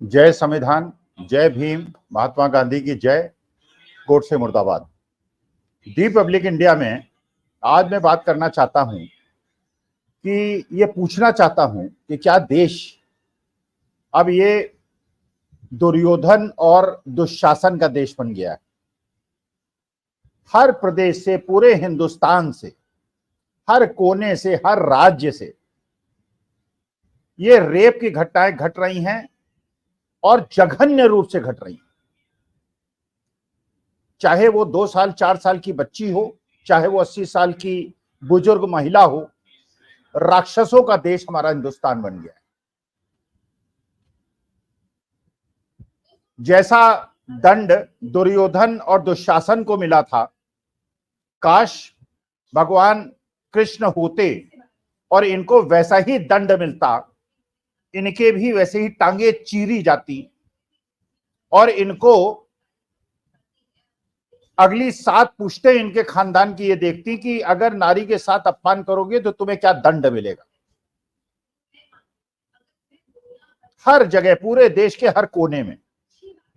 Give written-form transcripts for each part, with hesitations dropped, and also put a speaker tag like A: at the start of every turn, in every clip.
A: जय संविधान, जय भीम, महात्मा गांधी की जय, गोडसे मुर्दाबाद। रिपब्लिक इंडिया में आज मैं बात करना चाहता हूं कि ये पूछना चाहता हूं कि क्या देश अब ये दुर्योधन और दुशासन का देश बन गया है। हर प्रदेश से, पूरे हिंदुस्तान से, हर कोने से, हर राज्य से ये रेप की घटनाएं घट रही हैं और जघन्य रूप से घट रही हैं। चाहे वो 2 साल 4 साल की बच्ची हो, चाहे वो 80 साल की बुजुर्ग महिला हो, राक्षसों का देश हमारा हिंदुस्तान बन गया है। जैसा दंड दुर्योधन और दुशासन को मिला था, काश भगवान कृष्ण होते और इनको वैसा ही दंड मिलता, इनके भी वैसे ही टांगे चीरी जाती और इनको अगली 7 पुश्तें इनके खानदान की ये देखती कि अगर नारी के साथ अपमान करोगे तो तुम्हें क्या दंड मिलेगा। हर जगह, पूरे देश के हर कोने में।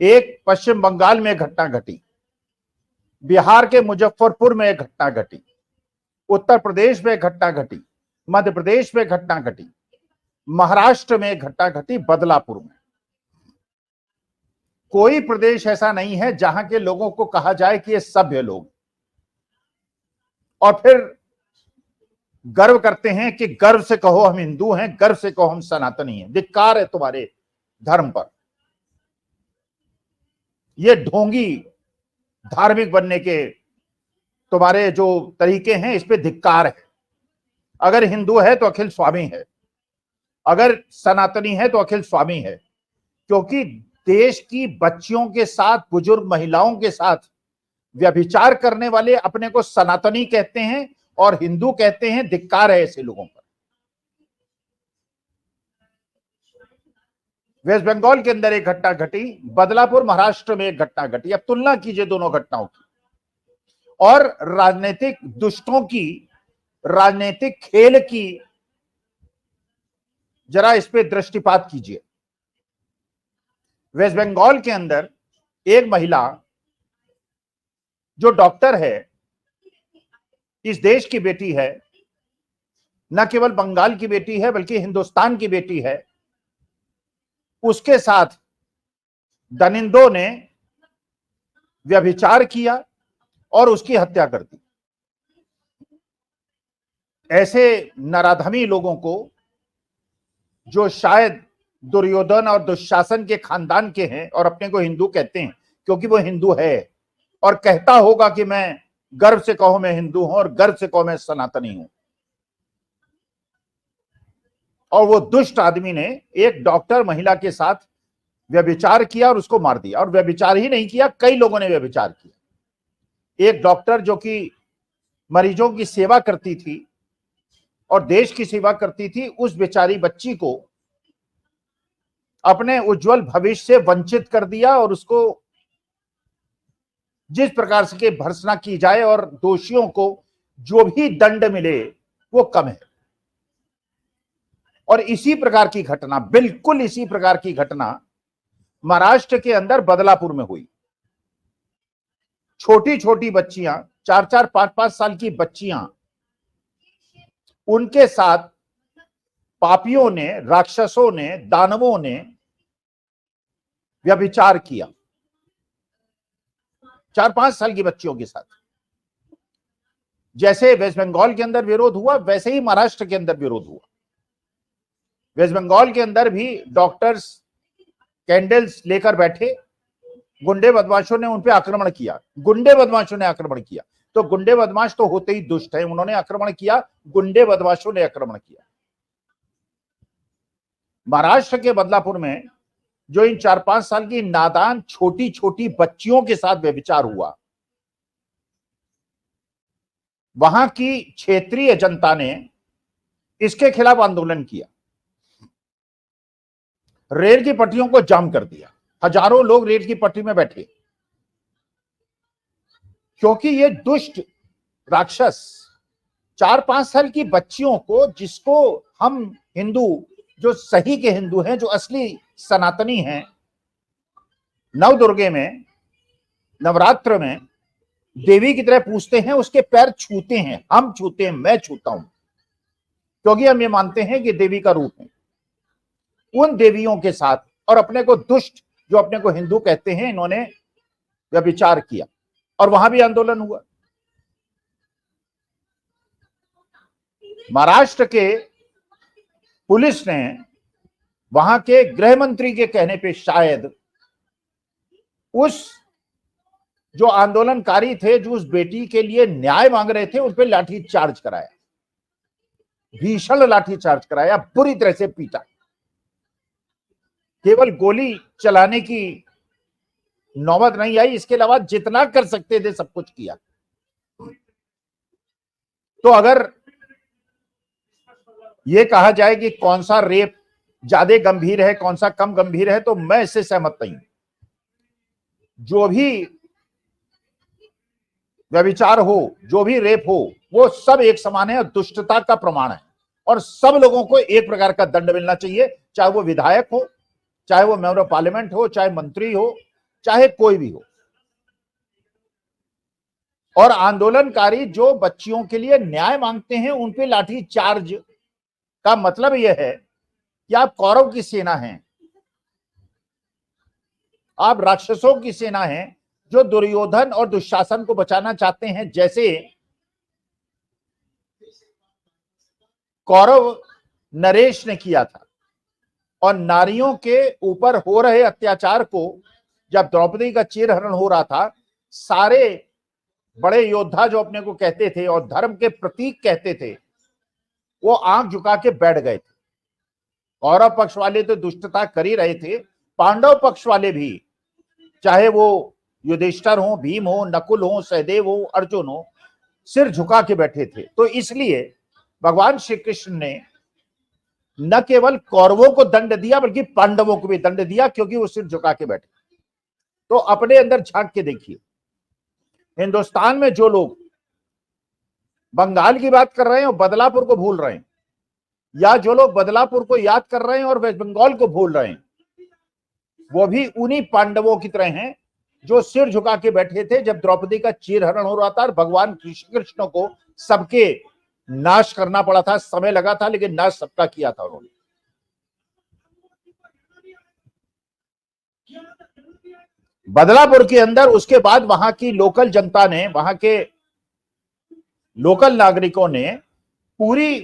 A: एक पश्चिम बंगाल में घटना घटी, बिहार के मुजफ्फरपुर में एक घटना घटी, उत्तर प्रदेश में घटना घटी, मध्य प्रदेश में घटना घटी, महाराष्ट्र में घटना घटी, बदलापुर में। कोई प्रदेश ऐसा नहीं है जहां के लोगों को कहा जाए कि ये सभ्य लोग, और फिर गर्व करते हैं कि गर्व से कहो हम हिंदू हैं, गर्व से कहो हम सनातनी हैं। धिक्कार है तुम्हारे धर्म पर। ये ढोंगी धार्मिक बनने के तुम्हारे जो तरीके हैं, इस पे धिक्कार है। अगर हिंदू है तो अखिल स्वामी है, अगर सनातनी है तो अखिल स्वामी है, क्योंकि देश की बच्चियों के साथ, बुजुर्ग महिलाओं के साथ व्यभिचार करने वाले अपने को सनातनी कहते हैं और हिंदू कहते हैं। धिक्कार है ऐसे लोगों पर। वेस्ट बंगाल के अंदर एक घटना घटी, बदलापुर महाराष्ट्र में एक घटना घटी। अब तुलना कीजिए दोनों घटनाओं की और राजनीतिक दुष्टों की, राजनीतिक खेल की जरा इस पे दृष्टिपात कीजिए। वेस्ट बंगाल के अंदर एक महिला जो डॉक्टर है, इस देश की बेटी है, न केवल बंगाल की बेटी है बल्कि हिंदुस्तान की बेटी है, उसके साथ दनिंदों ने व्यभिचार किया और उसकी हत्या कर दी। ऐसे नराधमी लोगों को, जो शायद दुर्योधन और दुशासन के खानदान के हैं और अपने को हिंदू कहते हैं, क्योंकि वो हिंदू है और कहता होगा कि मैं गर्व से कहो मैं हिंदू हूं और गर्व से कहो मैं सनातनी हूं, और वो दुष्ट आदमी ने एक डॉक्टर महिला के साथ व्यभिचार किया और उसको मार दिया। और व्यभिचार ही नहीं किया, कई लोगों ने व्यभिचार किया। एक डॉक्टर जो कि मरीजों की सेवा करती थी और देश की सेवा करती थी, उस बेचारी बच्ची को अपने उज्जवल भविष्य से वंचित कर दिया और उसको जिस प्रकार से भर्त्सना की जाए और दोषियों को जो भी दंड मिले वो कम है। और इसी प्रकार की घटना, बिल्कुल इसी प्रकार की घटना महाराष्ट्र के अंदर बदलापुर में हुई। छोटी छोटी बच्चियां, 4-4, 5-5 साल की बच्चियां, उनके साथ पापियों ने, राक्षसों ने, दानवों ने व्यभिचार किया। 4-5 साल की बच्चियों के साथ। जैसे वेस्ट बंगाल के अंदर विरोध हुआ, वैसे ही महाराष्ट्र के अंदर विरोध हुआ। वेस्ट बंगाल के अंदर भी डॉक्टर्स कैंडल्स लेकर बैठे, गुंडे बदमाशों ने उन पे आक्रमण किया। गुंडे बदमाशों ने आक्रमण किया, तो गुंडे बदमाश तो होते ही दुष्ट हैं, उन्होंने आक्रमण किया, गुंडे बदमाशों ने आक्रमण किया। महाराष्ट्र के बदलापुर में जो इन 4-5 साल की नादान छोटी छोटी बच्चियों के साथ व्यभिचार हुआ, वहां की क्षेत्रीय जनता ने इसके खिलाफ आंदोलन किया, रेल की पटरियों को जाम कर दिया, हजारों लोग रेल की पटरी में बैठे, क्योंकि ये दुष्ट राक्षस 4-5 साल की बच्चियों को, जिसको हम हिंदू, जो सही के हिंदू हैं, जो असली सनातनी हैं, नवदुर्गे में, नवरात्र में देवी की तरह पूजते हैं, उसके पैर छूते हैं, हम छूते हैं, मैं छूता हूं, क्योंकि हम ये मानते हैं कि देवी का रूप है। उन देवियों के साथ और अपने को दुष्ट, जो अपने को हिंदू कहते हैं, इन्होंने व्यभिचार किया और वहां भी आंदोलन हुआ। महाराष्ट्र के पुलिस ने वहां के गृह मंत्री के कहने पे शायद उस जो आंदोलनकारी थे, जो उस बेटी के लिए न्याय मांग रहे थे, उन पे लाठी चार्ज कराया, भीषण लाठी चार्ज कराया, बुरी तरह से पीटा। केवल गोली चलाने की नौबत नहीं आई, इसके अलावा जितना कर सकते थे सब कुछ किया। तो अगर यह कहा जाए कि कौन सा रेप ज्यादा गंभीर है, कौन सा कम गंभीर है, तो मैं इससे सहमत नहीं। जो भी व्यभिचार हो, जो भी रेप हो, वो सब एक समान है और दुष्टता का प्रमाण है, और सब लोगों को एक प्रकार का दंड मिलना चाहिए, चाहे वो विधायक हो, चाहे वो मेंबर ऑफ पार्लियामेंट हो, चाहे मंत्री हो, चाहे कोई भी हो। और आंदोलनकारी जो बच्चियों के लिए न्याय मांगते हैं, उन पे लाठी चार्ज का मतलब यह है कि आप कौरव की सेना हैं, आप राक्षसों की सेना हैं, जो दुर्योधन और दुशासन को बचाना चाहते हैं, जैसे कौरव नरेश ने किया था। और नारियों के ऊपर हो रहे अत्याचार को, जब द्रौपदी का चीरहरण हो रहा था, सारे बड़े योद्धा जो अपने को कहते थे और धर्म के प्रतीक कहते थे, वो आंख झुका के बैठ गए थे। कौरव पक्ष वाले तो दुष्टता कर ही रहे थे, पांडव पक्ष वाले भी, चाहे वो युधिष्ठिर हो, भीम हो, नकुल हो, सहदेव हो, अर्जुन हो, सिर झुका के बैठे थे। तो इसलिए भगवान श्री कृष्ण ने न केवल कौरवों को दंड दिया, बल्कि पांडवों को भी दंड दिया, क्योंकि वो सिर झुका के बैठे। तो अपने अंदर झांक के देखिए, हिंदुस्तान में जो लोग बंगाल की बात कर रहे हैं और बदलापुर को भूल रहे हैं, या जो लोग बदलापुर को याद कर रहे हैं और वेस्ट बंगाल को भूल रहे हैं, वो भी उन्हीं पांडवों की तरह हैं जो सिर झुका के बैठे थे जब द्रौपदी का चीरहरण हो रहा था और भगवान कृष्ण को सबके नाश करना पड़ा था। समय लगा था, लेकिन नाश सबका किया था उन्होंने। बदलापुर के अंदर उसके बाद वहां की लोकल जनता ने, वहां के लोकल नागरिकों ने पूरी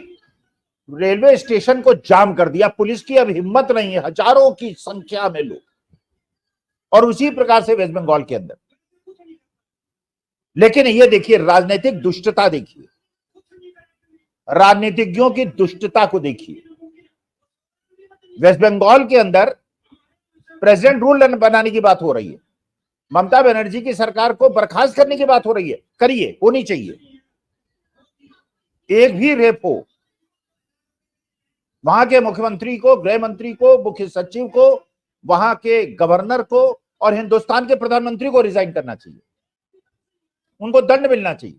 A: रेलवे स्टेशन को जाम कर दिया। पुलिस की अब हिम्मत नहीं है, हजारों की संख्या में लोग। और उसी प्रकार से वेस्ट बंगाल के अंदर। लेकिन ये देखिए, राजनीतिक दुष्टता देखिए, राजनीतिज्ञों की दुष्टता को देखिए। वेस्ट बंगाल के अंदर प्रेसिडेंट रूल बनाने की बात हो रही है, ममता बनर्जी की सरकार को बर्खास्त करने की बात हो रही है। करिए, होनी चाहिए। एक भी रेप हो, वहां के मुख्यमंत्री को, गृह मंत्री को, मुख्य सचिव को, वहां के गवर्नर को और हिंदुस्तान के प्रधानमंत्री को रिजाइन करना चाहिए। उनको दंड मिलना चाहिए,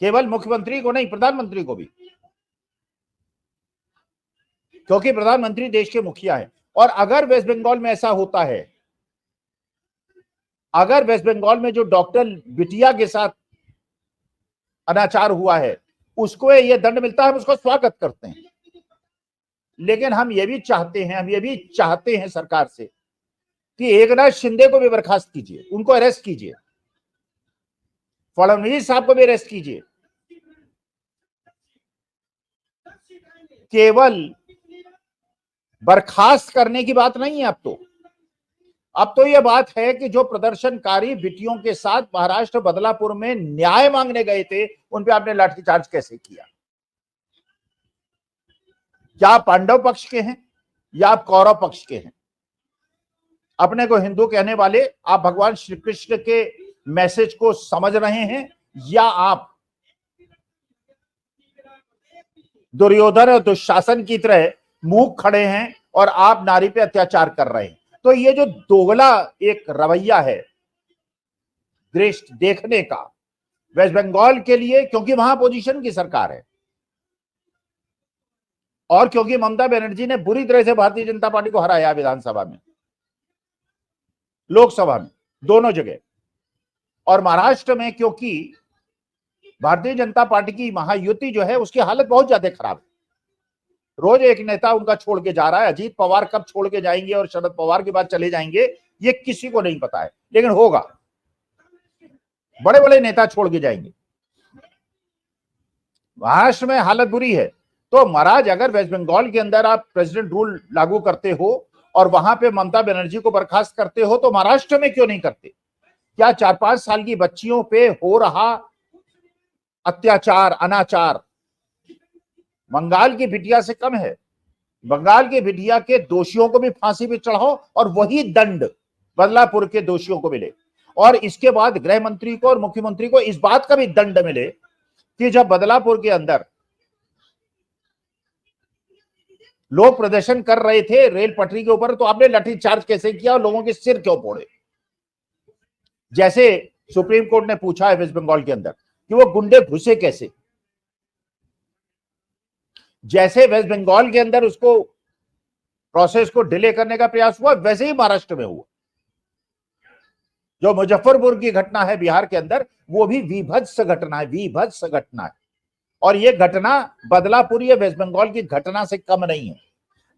A: केवल मुख्यमंत्री को नहीं, प्रधानमंत्री को भी, क्योंकि प्रधानमंत्री देश के मुखिया है। और अगर वेस्ट बंगाल में ऐसा होता है, अगर वेस्ट बंगाल में जो डॉक्टर बिटिया के साथ अनाचार हुआ है उसको यह दंड मिलता है, हम उसको स्वागत करते हैं। लेकिन हम ये भी चाहते हैं सरकार से कि एकनाथ शिंदे को भी बर्खास्त कीजिए, उनको अरेस्ट कीजिए, फडणवीस साहब को भी अरेस्ट कीजिए। केवल बर्खास्त करने की बात नहीं है अब तो यह बात है कि जो प्रदर्शनकारी बिटियों के साथ महाराष्ट्र बदलापुर में न्याय मांगने गए थे, उन पे आपने लाठीचार्ज कैसे किया? क्या आप पांडव पक्ष के हैं या आप कौरव पक्ष के हैं? अपने को हिंदू कहने वाले, आप भगवान श्री कृष्ण के मैसेज को समझ रहे हैं या आप दुर्योधन और दुशासन की तरह मुंह खड़े हैं और आप नारी पे अत्याचार कर रहे हैं? तो ये जो दोगला एक रवैया है दृष्टि देखने का वेस्ट बंगाल के लिए, क्योंकि वहां पोजीशन की सरकार है और क्योंकि ममता बनर्जी ने बुरी तरह से भारतीय जनता पार्टी को हराया विधानसभा में, लोकसभा में, दोनों जगह। और महाराष्ट्र में क्योंकि भारतीय जनता पार्टी की महायुति जो है उसकी हालत बहुत ज्यादा खराब है, रोज एक नेता उनका छोड़ के जा रहा है। अजीत पवार कब छोड़ के जाएंगे और शरद पवार के बाद चले जाएंगे ये किसी को नहीं पता है, लेकिन होगा, बड़े बड़े नेता छोड़ के जाएंगे। महाराष्ट्र में हालत बुरी है। तो महाराज अगर वेस्ट बंगाल के अंदर आप प्रेसिडेंट रूल लागू करते हो और वहां पे ममता बनर्जी को बर्खास्त करते हो तो महाराष्ट्र में क्यों नहीं करते? क्या 4-5 साल की बच्चियों पे हो रहा अत्याचार, अनाचार बंगाल की बिटिया से कम है? बंगाल की बिटिया के दोषियों को भी फांसी पे चढ़ाओ और वही दंड बदलापुर के दोषियों को मिले, और इसके बाद गृह मंत्री को और मुख्यमंत्री को इस बात का भी दंड मिले कि जब बदलापुर के अंदर लोग प्रदर्शन कर रहे थे रेल पटरी के ऊपर तो आपने लाठीचार्ज कैसे किया और लोगों के सिर क्यों फोड़े? जैसे सुप्रीम कोर्ट ने पूछा है वेस्ट बंगाल के अंदर कि वो गुंडे घुसे कैसे, जैसे वेस्ट बंगाल के अंदर उसको प्रोसेस को डिले करने का प्रयास हुआ वैसे ही महाराष्ट्र में हुआ। जो मुजफ्फरपुर की घटना है बिहार के अंदर वो भी विभत्स घटना है, विभत्स घटना है, और ये घटना बदलापुर या वेस्ट बंगाल की घटना से कम नहीं है।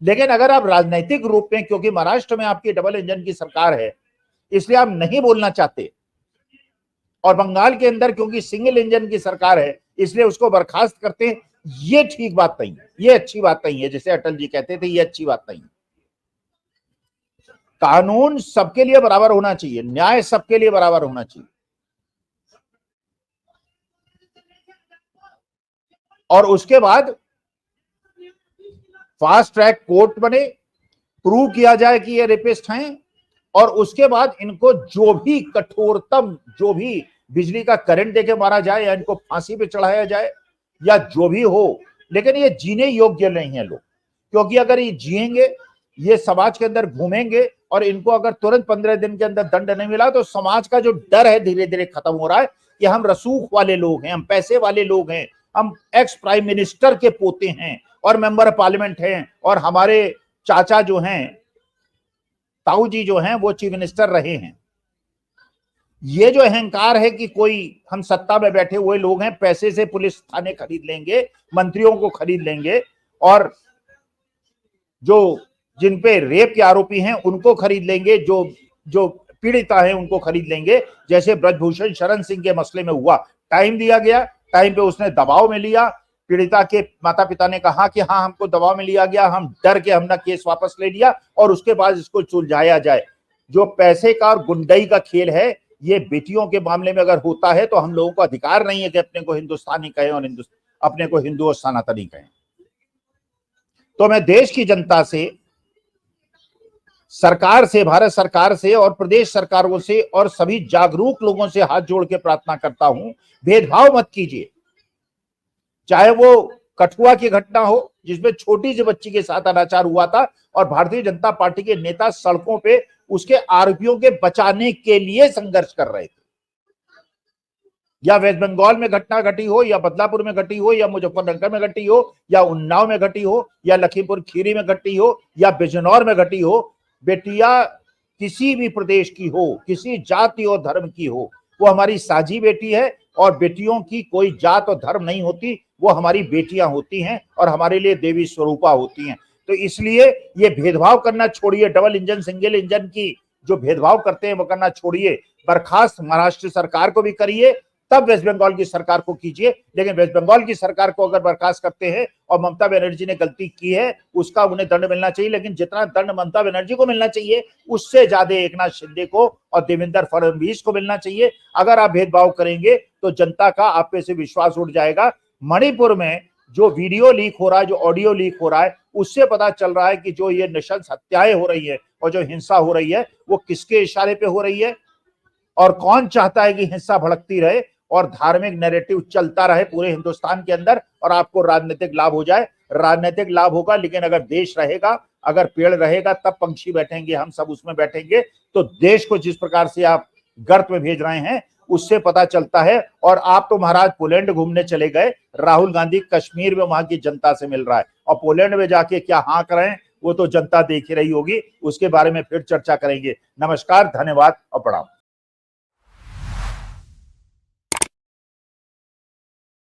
A: लेकिन अगर आप राजनीतिक रूप में, क्योंकि महाराष्ट्र में आपकी डबल इंजन की सरकार है इसलिए आप नहीं बोलना चाहते, और बंगाल के अंदर क्योंकि सिंगल इंजन की सरकार है इसलिए उसको बर्खास्त करते हैं, ये ठीक बात नहीं है, ये अच्छी बात नहीं है। जैसे अटल जी कहते थे ये अच्छी बात नहीं है। कानून सबके लिए बराबर होना चाहिए, न्याय सबके लिए बराबर होना चाहिए, और उसके बाद फास्ट ट्रैक कोर्ट बने, प्रूव किया जाए कि ये रेपिस्ट हैं, और उसके बाद इनको जो भी कठोरतम, जो भी बिजली का करंट देके मारा जाए या इनको फांसी पे चढ़ाया जाए या जो भी हो, लेकिन ये जीने योग्य नहीं है लोग। क्योंकि अगर ये जिएंगे, ये समाज के अंदर घूमेंगे और इनको अगर तुरंत 15 दिन के अंदर दंड नहीं मिला तो समाज का जो डर है धीरे धीरे खत्म हो रहा है कि हम रसूख वाले लोग हैं, हम पैसे वाले लोग हैं, हम एक्स प्राइम मिनिस्टर के पोते हैं और मेंबर ऑफ पार्लियामेंट हैं, और हमारे चाचा जो हैं, ताऊ जी जो हैं वो चीफ मिनिस्टर रहे हैं। ये जो अहंकार है कि कोई हम सत्ता में बैठे हुए लोग हैं, पैसे से पुलिस थाने खरीद लेंगे, मंत्रियों को खरीद लेंगे, और जो जिन पे रेप के आरोपी हैं उनको खरीद लेंगे, जो जो पीड़िता है उनको खरीद लेंगे, जैसे ब्रजभूषण शरण सिंह के मसले में हुआ। टाइम दिया गया, टाइम पे उसने दबाव में लिया, पीड़िता के माता पिता ने कहा कि हाँ हमको दबाव में लिया गया, हम डर के हमने केस वापस ले लिया और उसके बाद इसको सुलझाया जाए। जो पैसे का और गुंडई का खेल है ये बेटियों के मामले में अगर होता है तो हम लोगों को अधिकार नहीं है कि अपने को हिंदुस्तानी कहें और अपने को हिंदू और सनातनी कहें। तो मैं देश की जनता से, सरकार से, भारत सरकार से और प्रदेश सरकारों से और सभी जागरूक लोगों से हाथ जोड़ के प्रार्थना करता हूं, भेदभाव मत कीजिए। चाहे वो कठुआ की घटना हो जिसमें छोटी सी बच्ची के साथ अनाचार हुआ था और भारतीय जनता पार्टी के नेता सड़कों पे उसके आरोपियों के बचाने के लिए संघर्ष कर रहे थे, या वेस्ट बंगाल में घटना घटी हो, या बदलापुर में घटी हो, या मुजफ्फरनगर में घटी हो, या उन्नाव में घटी हो, या लखीमपुर खीरी में घटी हो, या बिजनौर में घटी हो, बेटिया किसी भी प्रदेश की हो, किसी जाति और धर्म की हो, वो हमारी साझी बेटी है, और बेटियों की कोई जात और धर्म नहीं होती, वो हमारी बेटियां होती हैं और हमारे लिए देवी स्वरूपा होती हैं। तो इसलिए ये भेदभाव करना छोड़िए, डबल इंजन सिंगल इंजन की जो भेदभाव करते हैं वो करना छोड़िए। बर्खास्त महाराष्ट्र सरकार को भी करिए, तब वेस्ट बंगाल की सरकार को कीजिए। लेकिन वेस्ट बंगाल की सरकार को अगर बर्खास्त करते हैं और ममता बनर्जी ने गलती की है उसका उन्हें दंड मिलना चाहिए, लेकिन जितना दंड ममता बनर्जी को मिलना चाहिए उससे ज्यादा एकनाथ शिंदे को और देवेंद्र फडणवीस को मिलना चाहिए। अगर आप भेदभाव करेंगे तो जनता का आप पे से विश्वास उठ जाएगा। मणिपुर में जो वीडियो लीक हो रहा है, जो ऑडियो लीक हो रहा है, उससे पता चल रहा है कि जो ये नृशंस हत्याएं हो रही है और जो हिंसा हो रही है वो किसके इशारे पे हो रही है, और कौन चाहता है कि हिंसा भड़कती रहे और धार्मिक नैरेटिव चलता रहे पूरे हिंदुस्तान के अंदर और आपको राजनीतिक लाभ हो जाए। राजनीतिक लाभ होगा, लेकिन अगर देश रहेगा, अगर पेड़ रहेगा तब पंछी बैठेंगे, हम सब उसमें बैठेंगे। तो देश को जिस प्रकार से आप गर्त में भेज रहे हैं उससे पता चलता है। और आप तो महाराज पोलैंड घूमने चले गए, राहुल गांधी कश्मीर में वहां की जनता से मिल रहा है, और पोलैंड में जाके क्या हाँ करें वो तो जनता देख ही रही होगी, उसके बारे में फिर चर्चा करेंगे। नमस्कार, धन्यवाद और प्रणाम।